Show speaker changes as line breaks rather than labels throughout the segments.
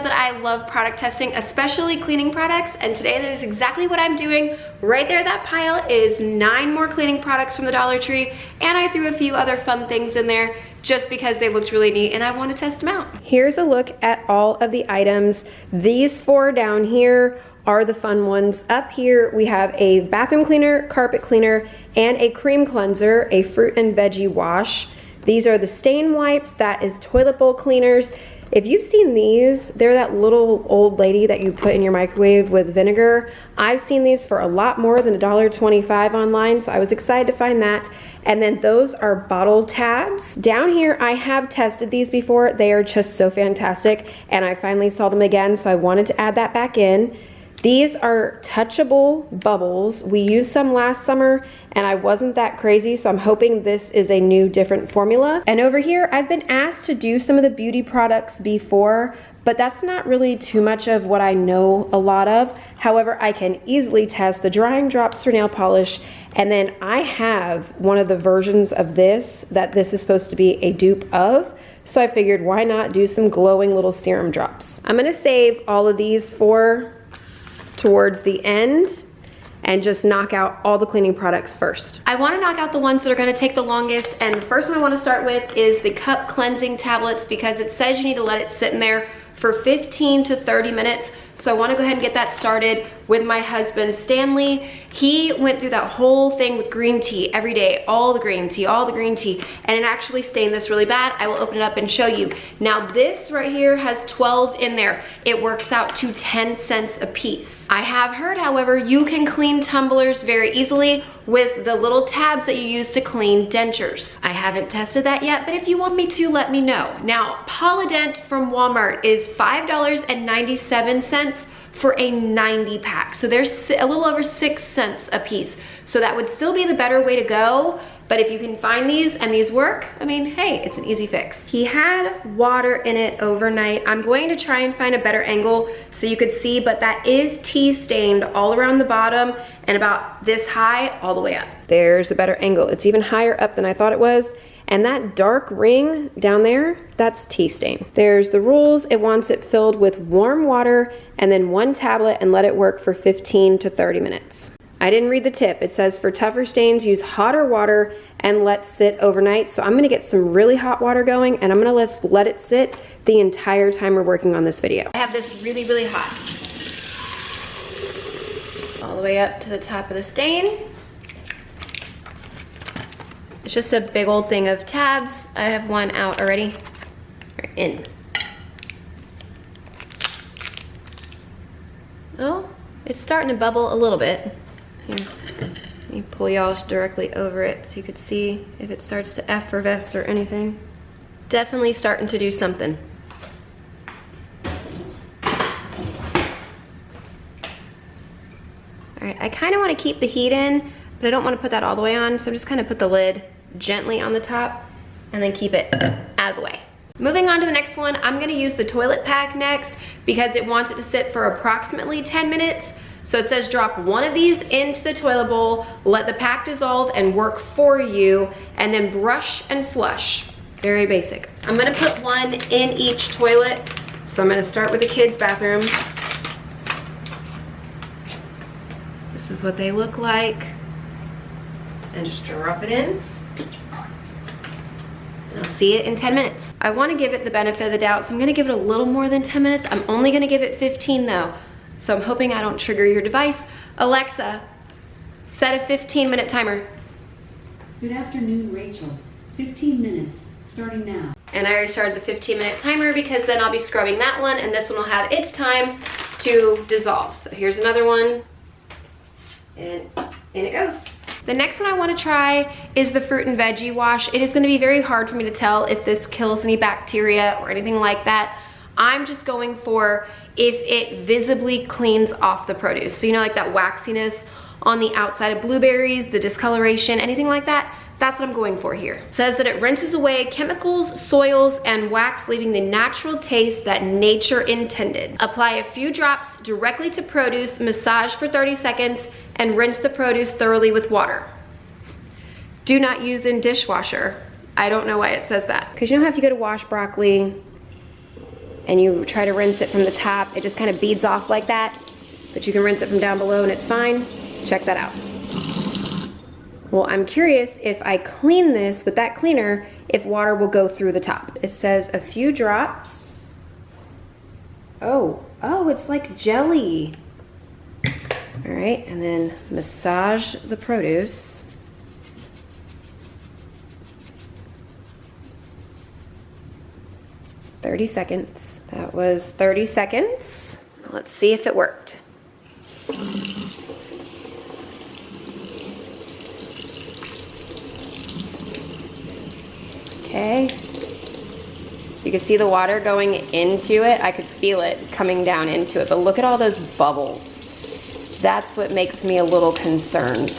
that I love product testing, especially cleaning products, and today that is exactly what I'm doing. Right there, that pile is 9 more cleaning products from the Dollar Tree, and I threw a few other fun things in there just because they looked really neat and I want to test them out. Here's a look at all of the items. These 4 down here are the fun ones. Up here we have a bathroom cleaner, carpet cleaner, and a cream cleanser, a fruit and veggie wash. These are the stain wipes, that is toilet bowl cleaners. If you've seen these, they're that little old lady that you put in your microwave with vinegar. I've seen these for a lot more than $1.25 online, so I was excited to find that. And then those are bottle tabs. Down here, I have tested these before. They are just so fantastic, and I finally saw them again, so I wanted to add that back in. These are touchable bubbles. We used some last summer and I wasn't that crazy, so I'm hoping this is a new, different formula. And over here, I've been asked to do some of the beauty products before, but that's not really too much of what I know a lot of. However, I can easily test the drying drops for nail polish, and then I have one of the versions of this that this is supposed to be a dupe of. So I figured, why not do some glowing little serum drops? I'm gonna save all of these for towards the end and just knock out all the cleaning products first. I want to knock out the ones that are going to take the longest, and the first one I want to start with is the cup cleansing tablets, because it says you need to let it sit in there for 15 to 30 minutes. So I want to go ahead and get that started with my husband, Stanley. He went through that whole thing with green tea every day, all the green tea, and it actually stained this really bad. I will open it up and show you. Now this right here has 12 in there. It works out to 10 cents a piece. I have heard, however, you can clean tumblers very easily with the little tabs that you use to clean dentures. I haven't tested that yet, but if you want me to, let me know. Now, Polident from Walmart is $5.97 for a 90 pack. So there's a little over 6 cents a piece. So that would still be the better way to go. But if you can find these and these work, I mean, hey, it's an easy fix. He had water in it overnight. I'm going to try and find a better angle so you could see, but that is tea stained all around the bottom and about this high all the way up. There's a better angle. It's even higher up than I thought it was. And that dark ring down there, that's tea stain. There's the rules. It wants it filled with warm water and then 1 tablet and let it work for 15 to 30 minutes. I didn't read the tip. It says for tougher stains, use hotter water and let sit overnight. So I'm gonna get some really hot water going, and I'm gonna let it sit the entire time we're working on this video. I have this really, really hot. All the way up to the top of the stain. It's just a big old thing of tabs. I have one out already. Right, in. Oh, it's starting to bubble a little bit. Here, let me pull y'all directly over it so you could see if it starts to effervesce or anything. Definitely starting to do something. All right, I kind of want to keep the heat in, but I don't want to put that all the way on, so I'm just kind of put the lid gently on the top and then keep it out of the way. Moving on to the next one, I'm going to use the toilet pack next because it wants it to sit for approximately 10 minutes. So it says drop one of these into the toilet bowl, let the pack dissolve and work for you, and then brush and flush. Very basic. I'm gonna put one in each toilet. So I'm gonna start with the kids' bathroom. This is what they look like. And just drop it in. And I'll see it in 10 minutes. I wanna give it the benefit of the doubt, so I'm gonna give it a little more than 10 minutes. I'm only gonna give it 15 though. So I'm hoping I don't trigger your device. Alexa, set a 15-minute timer.
Good afternoon, Rachel. 15 minutes, starting now.
And I already started the 15-minute timer because then I'll be scrubbing that one and this one will have its time to dissolve. So here's another one, and in it goes. The next one I want to try is the fruit and veggie wash. It is going to be very hard for me to tell if this kills any bacteria or anything like that. I'm just going for if it visibly cleans off the produce. So you know, like that waxiness on the outside of blueberries, the discoloration, anything like that, that's what I'm going for here. It says that it rinses away chemicals, soils, and wax, leaving the natural taste that nature intended. Apply a few drops directly to produce, massage for 30 seconds, and rinse the produce thoroughly with water. Do not use in dishwasher. I don't know why it says that. Because you know how if you go to wash broccoli, and you try to rinse it from the top, it just kind of beads off like that. But you can rinse it from down below and it's fine. Check that out. Well, I'm curious if I clean this with that cleaner, if water will go through the top. It says a few drops. Oh, it's like jelly. All right, and then massage the produce. "30 seconds. That was 30 seconds. Let's see if it worked. Okay. You can see the water going into it. I could feel it coming down into it, but look at all those bubbles. That's what makes me a little concerned.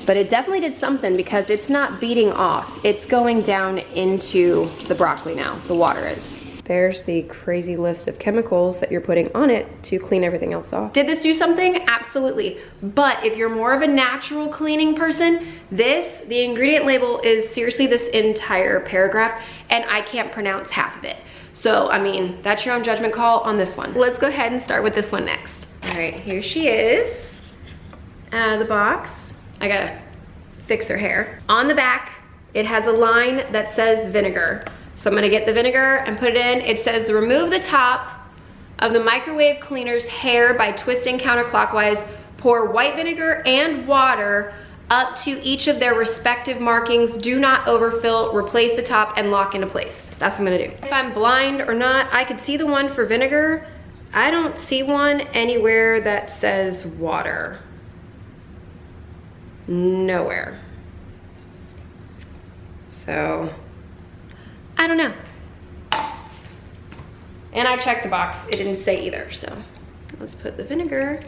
But it definitely did something because it's not beating off. It's going down into the broccoli now, the water is. There's the crazy list of chemicals that you're putting on it to clean everything else off. Did this do something? Absolutely. But if you're more of a natural cleaning person, the ingredient label is seriously this entire paragraph, and I can't pronounce half of it. So, I mean, that's your own judgment call on this one. Let's go ahead and start with this one next. All right, here she is, out of the box. I gotta fix her hair. On the back, it has a line that says vinegar. So I'm gonna get the vinegar and put it in. It says to remove the top of the microwave cleaner's hair by twisting counterclockwise. Pour white vinegar and water up to each of their respective markings. Do not overfill, replace the top and lock into place. That's what I'm gonna do. If I'm blind or not, I could see the one for vinegar. I don't see one anywhere that says water. Nowhere. So, I don't know. And I checked the box, it didn't say either, so let's put the vinegar.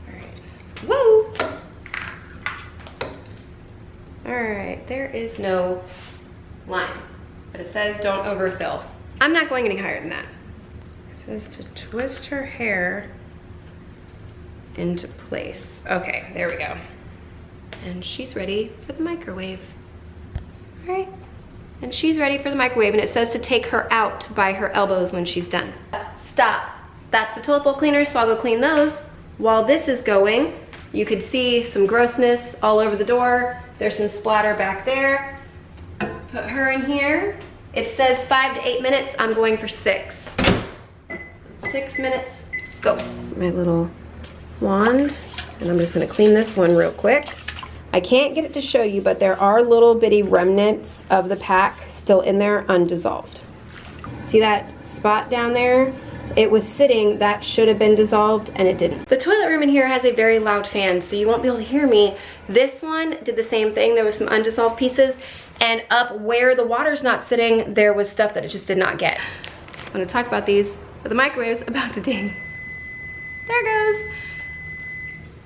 All right. Woo! All right, there is no line, but it says don't overfill. I'm not going any higher than that. It says to twist her hair into place. Okay, there we go. And she's ready for the microwave. All right, and she's ready for the microwave, and it says to take her out by her elbows when she's done. Stop. That's the toilet bowl cleaner, so I'll go clean those. While this is going, you could see some grossness all over the door. There's some splatter back there. Put her in here. It says 5 to 8 minutes. I'm going for 6. 6 minutes, go. My little wand, and I'm just gonna clean this one real quick. I can't get it to show you, but there are little bitty remnants of the pack still in there undissolved. See that spot down there? It was sitting, that should have been dissolved, and it didn't. The toilet room in here has a very loud fan, so you won't be able to hear me. This one did the same thing. There was some undissolved pieces, and up where the water's not sitting, there was stuff that it just did not get. I'm gonna talk about these, but the microwave's about to ding. There it goes.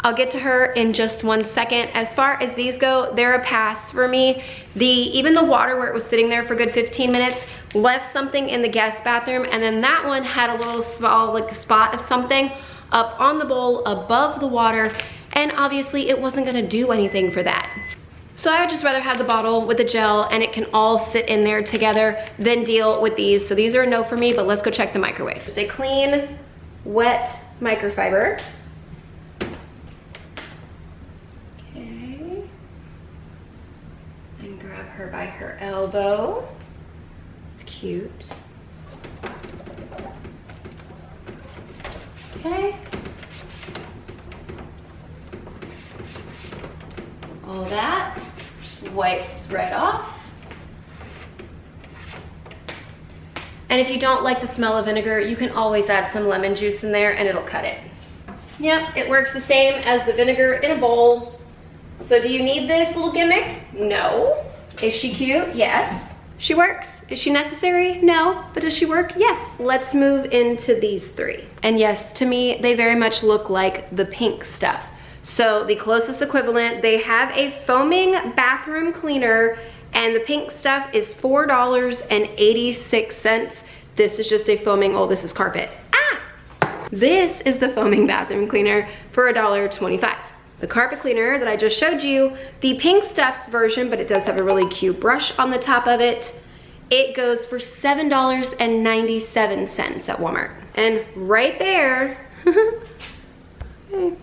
I'll get to her in just 1 second. As far as these go, they're a pass for me. Even the water where it was sitting there for a good 15 minutes left something in the guest bathroom, and then that one had a little small like spot of something up on the bowl above the water, and obviously it wasn't gonna do anything for that. So I would just rather have the bottle with the gel and it can all sit in there together than deal with these. So these are a no for me, but let's go check the microwave. It's a clean, wet microfiber. Her by her elbow. It's cute. Okay. All that just wipes right off. And if you don't like the smell of vinegar, you can always add some lemon juice in there and it'll cut it. Yep, it works the same as the vinegar in a bowl. So do you need this little gimmick? No. Is she cute? Yes. She works. Is she necessary? No. But does she work? Yes. Let's move into these 3. And yes, to me, they very much look like the pink stuff. So the closest equivalent, they have a foaming bathroom cleaner, and the pink stuff is $4.86. This is just a foaming, oh, this is carpet. Ah! This is the foaming bathroom cleaner for $1.25. the carpet cleaner that I just showed you, the Pink Stuffs version, but it does have a really cute brush on the top of it. It goes for $7.97 at Walmart. And right there, okay.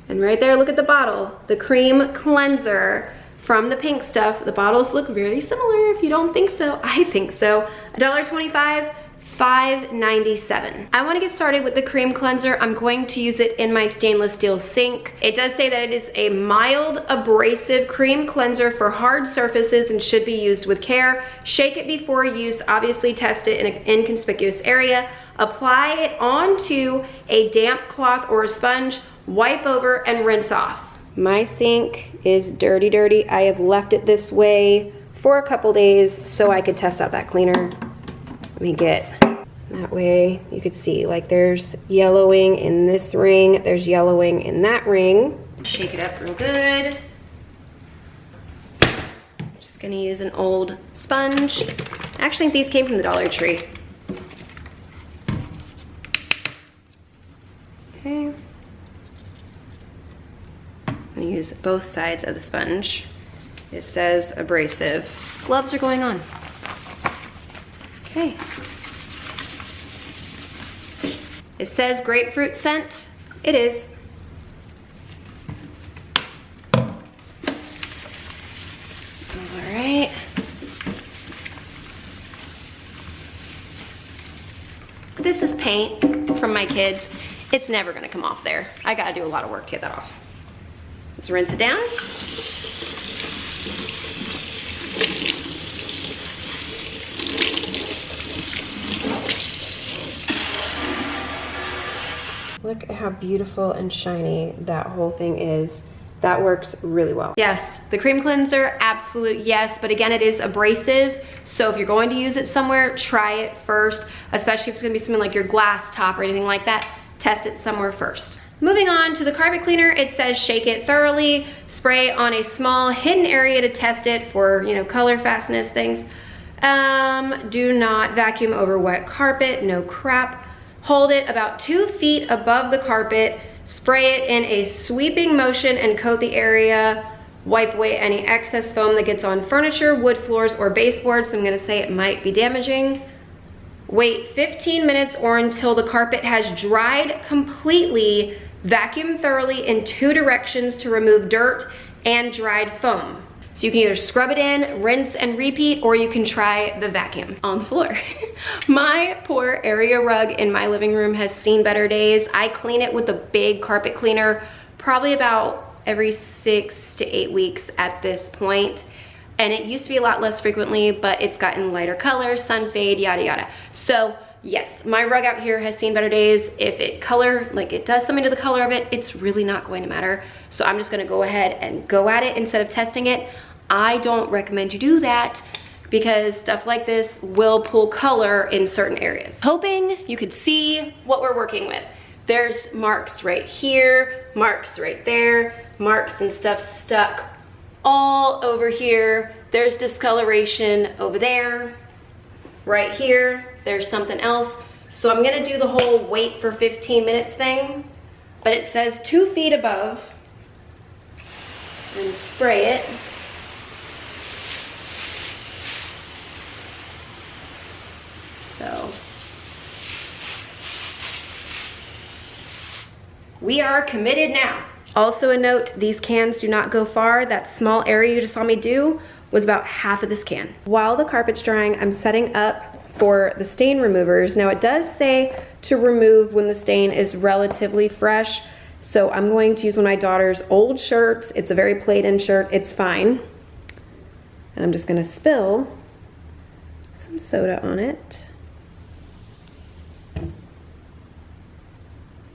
And right there, look at the bottle, the cream cleanser from the Pink Stuff. The bottles look very similar. If you don't think so, I think so. $1.25, $5.97. I want to get started with the cream cleanser. I'm going to use it in my stainless steel sink. It does say that it is a mild abrasive cream cleanser for hard surfaces and should be used with care. Shake it before use. Obviously test it in an inconspicuous area. Apply it onto a damp cloth or a sponge. Wipe over and rinse off. My sink is dirty. I have left it this way for a couple days so I could test out that cleaner. Let me get that way. You could see like there's yellowing in this ring, there's yellowing in that ring. Shake it up real good. Just gonna use an old sponge. I actually think these came from the Dollar Tree. Okay. I'm gonna use both sides of the sponge. It says abrasive. Gloves are going on. Okay. It says grapefruit scent. It is. All right. This is paint from my kids. It's never gonna come off there. I gotta do a lot of work to get that off. Let's rinse it down. Look at how beautiful and shiny that whole thing is. That works really well. Yes, the cream cleanser, absolute yes, but again, it is abrasive. So if you're going to use it somewhere, try it first, especially if it's gonna be something like your glass top or anything like that, test it somewhere first. Moving on to the carpet cleaner, it says shake it thoroughly, spray on a small hidden area to test it for, you know, color fastness things. Do not vacuum over wet carpet, no crap. Hold it about 2 feet above the carpet, spray it in a sweeping motion and coat the area. Wipe away any excess foam that gets on furniture, wood floors, or baseboards. I'm gonna say it might be damaging. Wait 15 minutes or until the carpet has dried completely. Vacuum thoroughly in 2 directions to remove dirt and dried foam. So you can either scrub it in, rinse and repeat, or you can try the vacuum on the floor. My poor area rug in my living room has seen better days. I clean it with a big carpet cleaner probably about every 6 to 8 weeks at this point. And it used to be a lot less frequently, but it's gotten lighter color, sun fade, yada yada. So yes, my rug out here has seen better days. If it does something to the color of it, it's really not going to matter. So I'm just gonna go ahead and go at it instead of testing it. I don't recommend you do that because stuff like this will pull color in certain areas. Hoping you could see what we're working with. There's marks right here, marks right there, marks and stuff stuck all over here. There's discoloration over there, right here. There's something else. So I'm gonna do the whole wait for 15 minutes thing, but it says 2 feet above and spray it. So we are committed now. Also a note, these cans do not go far. That small area you just saw me do was about half of this can. While the carpet's drying, I'm setting up for the stain removers. Now it does say to remove when the stain is relatively fresh. So I'm going to use one of my daughter's old shirts. It's a very played-in shirt, it's fine. And I'm just gonna spill some soda on it.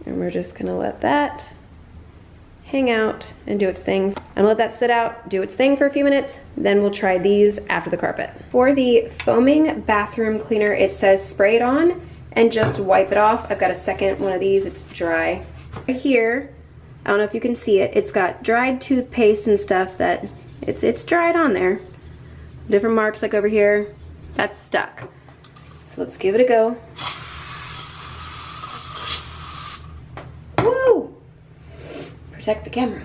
And we're just gonna let that hang out and do its thing. And let that sit out, do its thing for a few minutes, then we'll try these after the carpet. For the foaming bathroom cleaner, it says spray it on and just wipe it off. I've got a second one of these, it's dry. Right here, I don't know if you can see it, it's got dried toothpaste and stuff that it's dried on there. Different marks like over here, that's stuck. So let's give it a go. Woo! Protect the camera.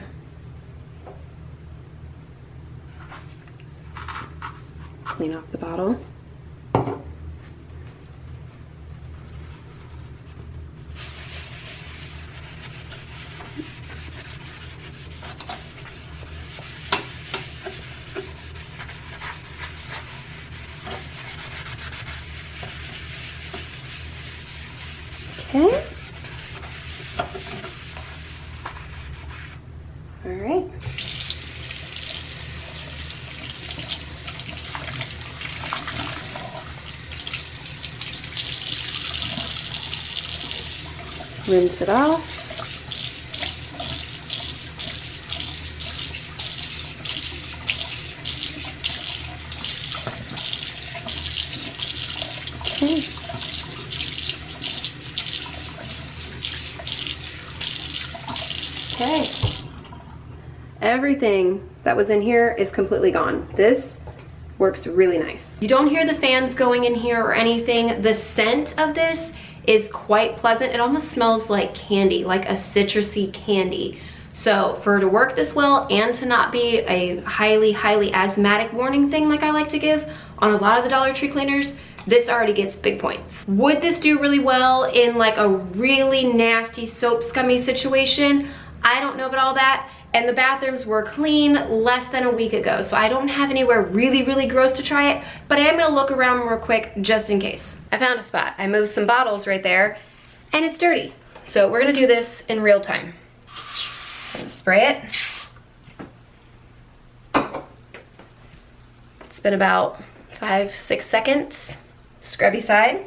clean off the bottle. Okay. All right. Rinse it off. Okay. Okay. Everything that was in here is completely gone. This works really nice. You don't hear the fans going in here or anything. The scent of this is quite pleasant. It almost smells like candy, like a citrusy candy. So for it to work this well and to not be a highly asthmatic warning thing like I like to give on a lot of the Dollar Tree cleaners, this already gets big points. Would this do really well in like a really nasty soap scummy situation? I don't know about all that. And the bathrooms were clean less than a week ago, so I don't have anywhere really gross to try it, but I am gonna look around real quick just in case. I found a spot. I moved some bottles right there, and it's dirty. So we're gonna do this in real time. Spray it. It's been about 5-6 seconds. Scrubby side.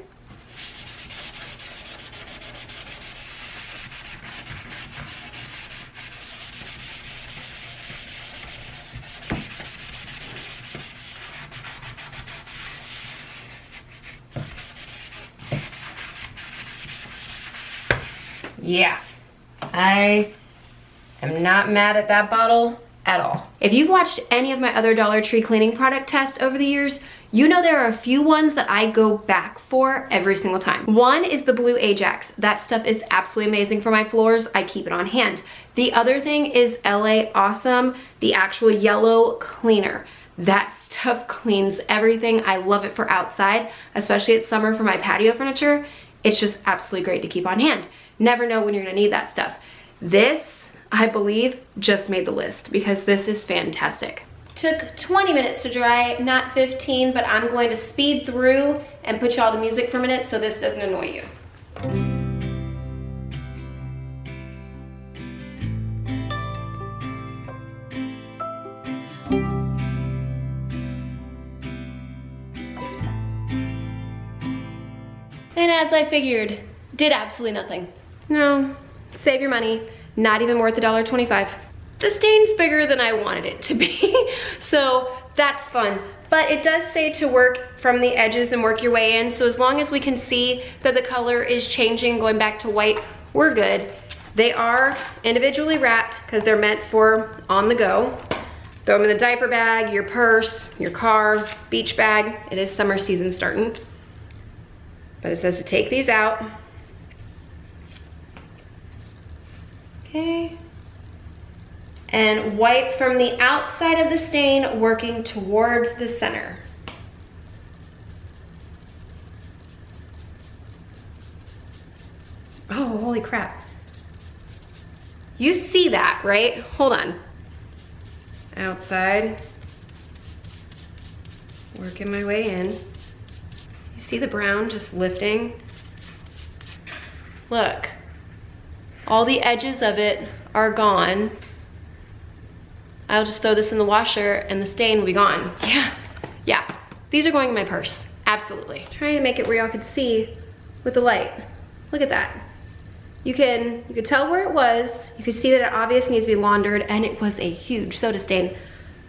Yeah, I am not mad at that bottle at all. If you've watched any of my other Dollar Tree cleaning product tests over the years, you know there are a few ones that I go back for every single time. One is the blue Ajax. That stuff is absolutely amazing for my floors. I keep it on hand. The other thing is LA Awesome, the actual yellow cleaner. That stuff cleans everything. I love it for outside, especially it's summer for my patio furniture. It's just absolutely great to keep on hand. Never know when you're gonna need that stuff. This, I believe, just made the list because this is fantastic. Took 20 minutes to dry, not 15, but I'm going to speed through and put y'all to music for a minute so this doesn't annoy you. And as I figured, did absolutely nothing. No, save your money. Not even worth $1.25. The stain's bigger than I wanted it to be, so that's fun. But it does say to work from the edges and work your way in, so as long as we can see that the color is changing, going back to white, we're good. They are individually wrapped because they're meant for on the go. Throw them in the diaper bag, your purse, your car, beach bag. It is summer season starting. But it says to take these out. Okay. And wipe from the outside of the stain, working towards the center. Oh, holy crap. You see that, right? Hold on. Outside. Working my way in. You see the brown just lifting? Look. All the edges of it are gone. I'll just throw this in the washer and the stain will be gone. Yeah. These are going in my purse, absolutely. Trying to make it where y'all could see with the light. Look at that. You could tell where it was. You could see that it obviously needs to be laundered, and it was a huge soda stain.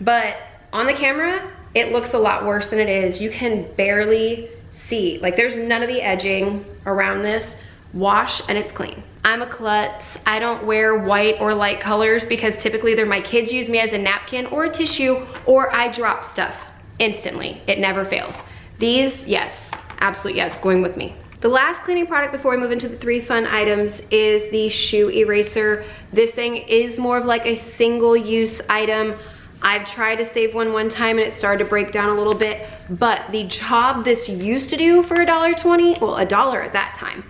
But on the camera, it looks a lot worse than it is. You can barely see. Like, there's none of the edging around this. Wash and it's clean. I'm a klutz. I don't wear white or light colors because typically they're my kids use me as a napkin or a tissue, or I drop stuff instantly. It never fails. These, yes, absolute yes, going with me. The last cleaning product before we move into the 3 fun items is the shoe eraser. This thing is more of like a single use item. I've tried to save one time and it started to break down a little bit, but the job this used to do for $1.20, well, $1 at that time,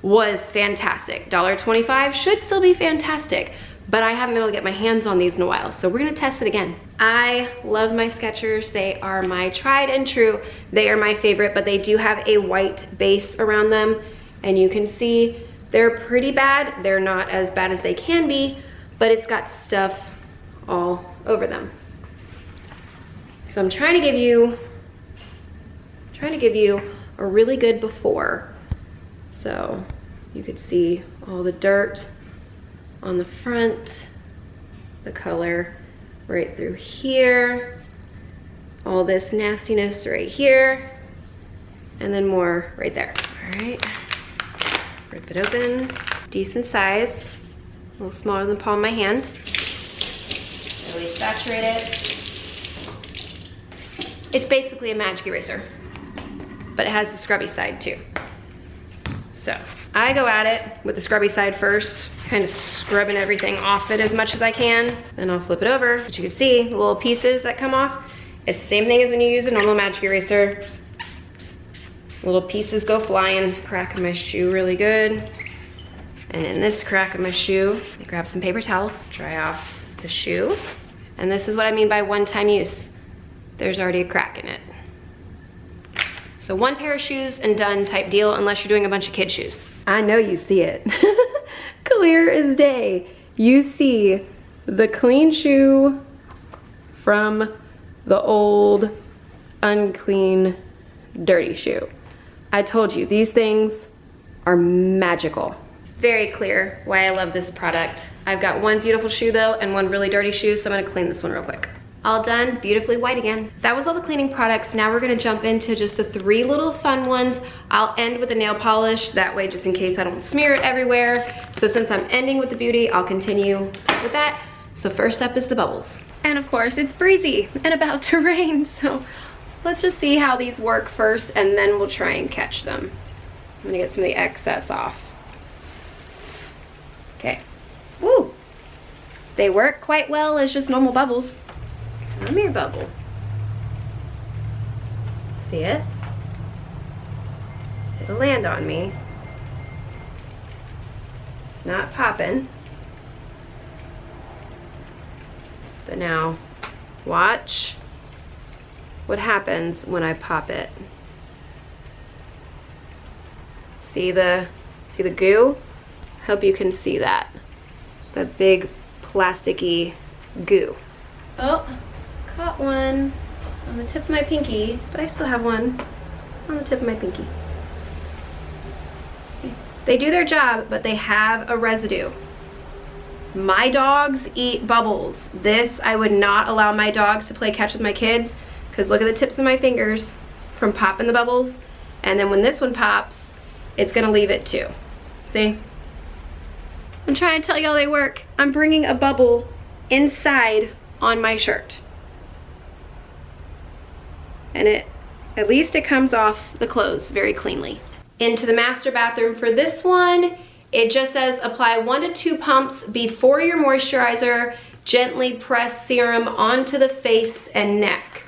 was fantastic. $1.25 should still be fantastic, but I haven't been able to get my hands on these in a while, so we're gonna test it again. I love my Skechers. They are my tried and true. They are my favorite, but they do have a white base around them, and you can see they're pretty bad. They're not as bad as they can be, but it's got stuff all over them. So I'm trying to give you a really good before. So you could see all the dirt on the front, the color right through here, all this nastiness right here, and then more right there. All right, rip it open. Decent size, a little smaller than the palm of my hand. Really saturate it. It's basically a magic eraser, but it has the scrubby side too. So I go at it with the scrubby side first, kind of scrubbing everything off it as much as I can. Then I'll flip it over. But you can see the little pieces that come off. It's the same thing as when you use a normal magic eraser. Little pieces go flying. Crack of my shoe really good. And in this crack of my shoe, I grab some paper towels, dry off the shoe. And this is what I mean by one-time use. There's already a crack in it. So one pair of shoes and done type deal, unless you're doing a bunch of kid shoes. I know you see it. Clear as day. You see the clean shoe from the old, unclean, dirty shoe. I told you, these things are magical. Very clear why I love this product. I've got one beautiful shoe though, and one really dirty shoe, so I'm gonna clean this one real quick. All done, beautifully white again. That was all the cleaning products. Now we're gonna jump into just the 3 little fun ones. I'll end with the nail polish, that way just in case I don't smear it everywhere. So since I'm ending with the beauty, I'll continue with that. So first up is the bubbles. And of course it's breezy and about to rain, so let's just see how these work first and then we'll try and catch them. I'm gonna get some of the excess off. Okay, woo! They work quite well as just normal bubbles. Come here, bubble. See it? It'll land on me. It's not popping. But now, watch what happens when I pop it. See the goo? Hope you can see that. That big plasticky goo. Oh. Caught one on the tip of my pinky, but I still have one on the tip of my pinky. They do their job, but they have a residue. My dogs eat bubbles. This, I would not allow my dogs to play catch with my kids, because look at the tips of my fingers from popping the bubbles, and then when this one pops, it's gonna leave it too. See? I'm trying to tell y'all they work. I'm bringing a bubble inside on my shirt. And at least it comes off the clothes very cleanly. Into the master bathroom for this one, it just says apply 1 to 2 pumps before your moisturizer, gently press serum onto the face and neck.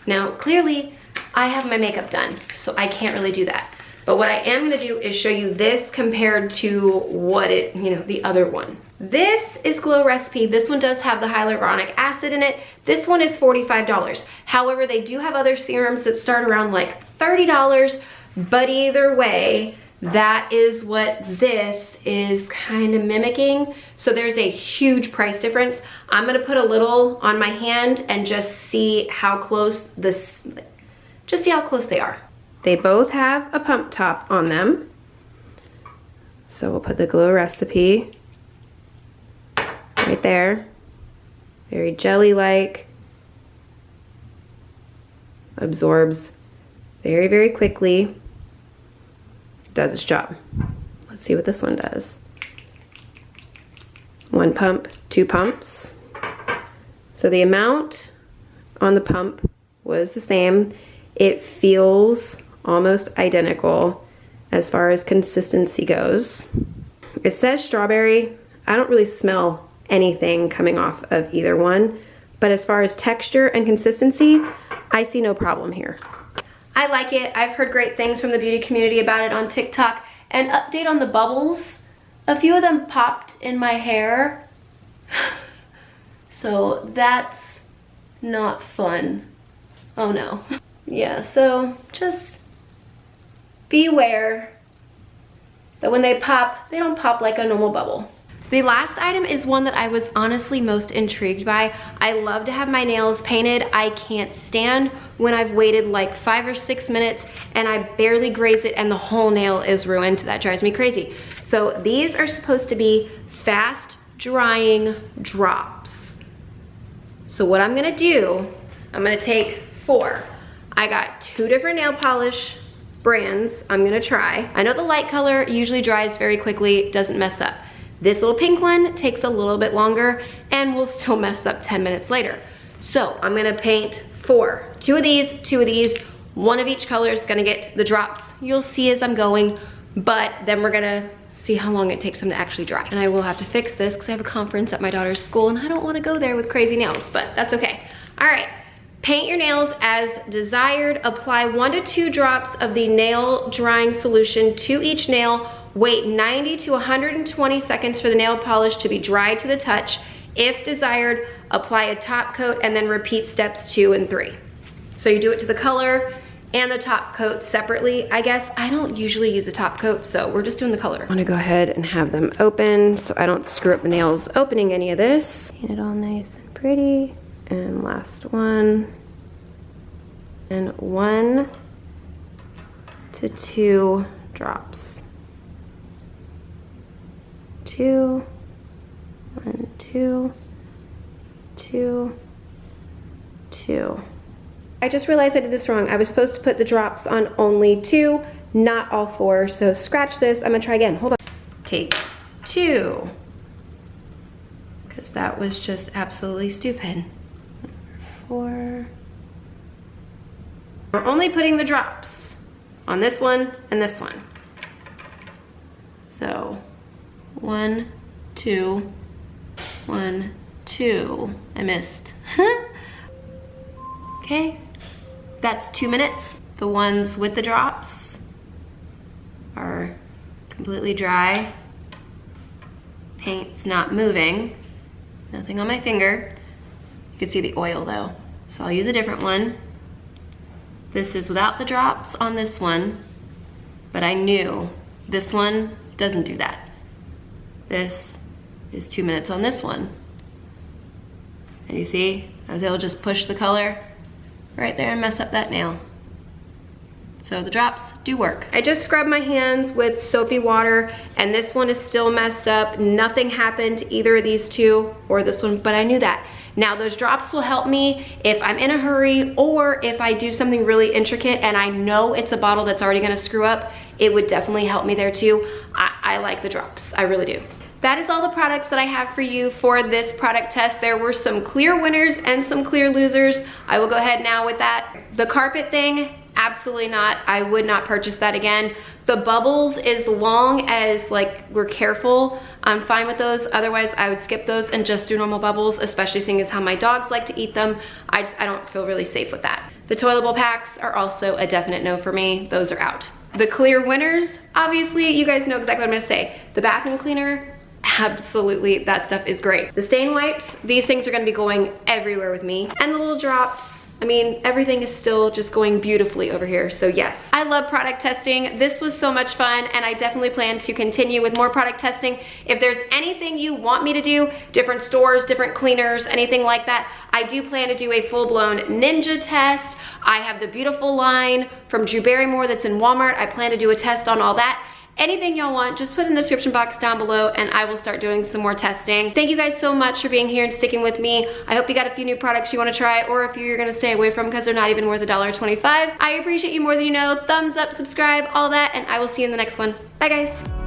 Now clearly I have my makeup done, so I can't really do that. But what I am gonna do is show you this compared to what the other one. This is Glow Recipe. This one does have the hyaluronic acid in it. This one is $45. However, they do have other serums that start around like $30, but either way, that is what this is kind of mimicking. So there's a huge price difference. I'm gonna put a little on my hand and just see how close they are. They both have a pump top on them. So we'll put the Glow Recipe right there. Very jelly-like. Absorbs very, very quickly. Does its job. Let's see what this one does. 1 pump, 2 pumps. So the amount on the pump was the same. It feels almost identical as far as consistency goes. It says strawberry. I don't really smell anything coming off of either one, but as far as texture and consistency, I see no problem here. I like it. I've heard great things from the beauty community about it on TikTok. And update on the bubbles. A few of them popped in my hair. So that's not fun. Oh no. Yeah, so just beware that when they pop, they don't pop like a normal bubble. The last item is one that I was honestly most intrigued by. I love to have my nails painted. I can't stand when I've waited like 5 or 6 minutes and I barely graze it and the whole nail is ruined. That drives me crazy. So these are supposed to be fast drying drops. So what I'm gonna do, I'm gonna take 4. I got 2 different nail polish brands I'm gonna try. I know the light color usually dries very quickly, doesn't mess up. This little pink one takes a little bit longer and will still mess up 10 minutes later. So I'm gonna paint 4. 2 of these, 2 of these, 1 of each color is gonna get the drops. You'll see as I'm going, but then we're gonna see how long it takes them to actually dry. And I will have to fix this because I have a conference at my daughter's school and I don't wanna go there with crazy nails, but that's okay. All right, paint your nails as desired. Apply 1 to 2 drops of the nail drying solution to each nail. Wait 90 to 120 seconds for the nail polish to be dry to the touch. If desired, apply a top coat and then repeat steps 2 and 3. So you do it to the color and the top coat separately. I guess I don't usually use a top coat, so we're just doing the color. I wanna go ahead and have them open so I don't screw up the nails opening any of this. Paint it all nice and pretty. And last one. And 1 to 2 drops. 2, 1, 2, 2, 2. I just realized I did this wrong. I was supposed to put the drops on only 2, not all 4. So scratch this. I'm gonna try again. Hold on. Take 2. Because that was just absolutely stupid. 4. We're only putting the drops on this one and this one. So 1, 2, 1, 2. I missed. Okay, that's 2 minutes. The ones with the drops are completely dry. Paint's not moving. Nothing on my finger. You can see the oil though. So I'll use a different one. This is without the drops on this one, but I knew this one doesn't do that. This is 2 minutes on this one. And you see, I was able to just push the color right there and mess up that nail. So the drops do work. I just scrubbed my hands with soapy water and this one is still messed up. Nothing happened to either of these two or this one, but I knew that. Now those drops will help me if I'm in a hurry or if I do something really intricate and I know it's a bottle that's already gonna screw up, it would definitely help me there too. I like the drops, I really do. That is all the products that I have for you for this product test. There were some clear winners and some clear losers. I will go ahead now with that. The carpet thing, absolutely not. I would not purchase that again. The bubbles, as long as like we're careful, I'm fine with those. Otherwise, I would skip those and just do normal bubbles, especially seeing as how my dogs like to eat them. I don't feel really safe with that. The toilet bowl packs are also a definite no for me. Those are out. The clear winners, obviously, you guys know exactly what I'm gonna say. The bathroom cleaner, absolutely, that stuff is great. The stain wipes, these things are gonna be going everywhere with me. And the little drops, I mean, everything is still just going beautifully over here, so yes. I love product testing. This was so much fun, and I definitely plan to continue with more product testing. If there's anything you want me to do, different stores, different cleaners, anything like that, I do plan to do a full-blown ninja test. I have the beautiful line from Drew Barrymore that's in Walmart. I plan to do a test on all that. Anything y'all want, just put in the description box down below and I will start doing some more testing. Thank you guys so much for being here and sticking with me. I hope you got a few new products you want to try or if you're going to stay away from because they're not even worth $1.25. I appreciate you more than you know. Thumbs up, subscribe, all that, and I will see you in the next one. Bye guys.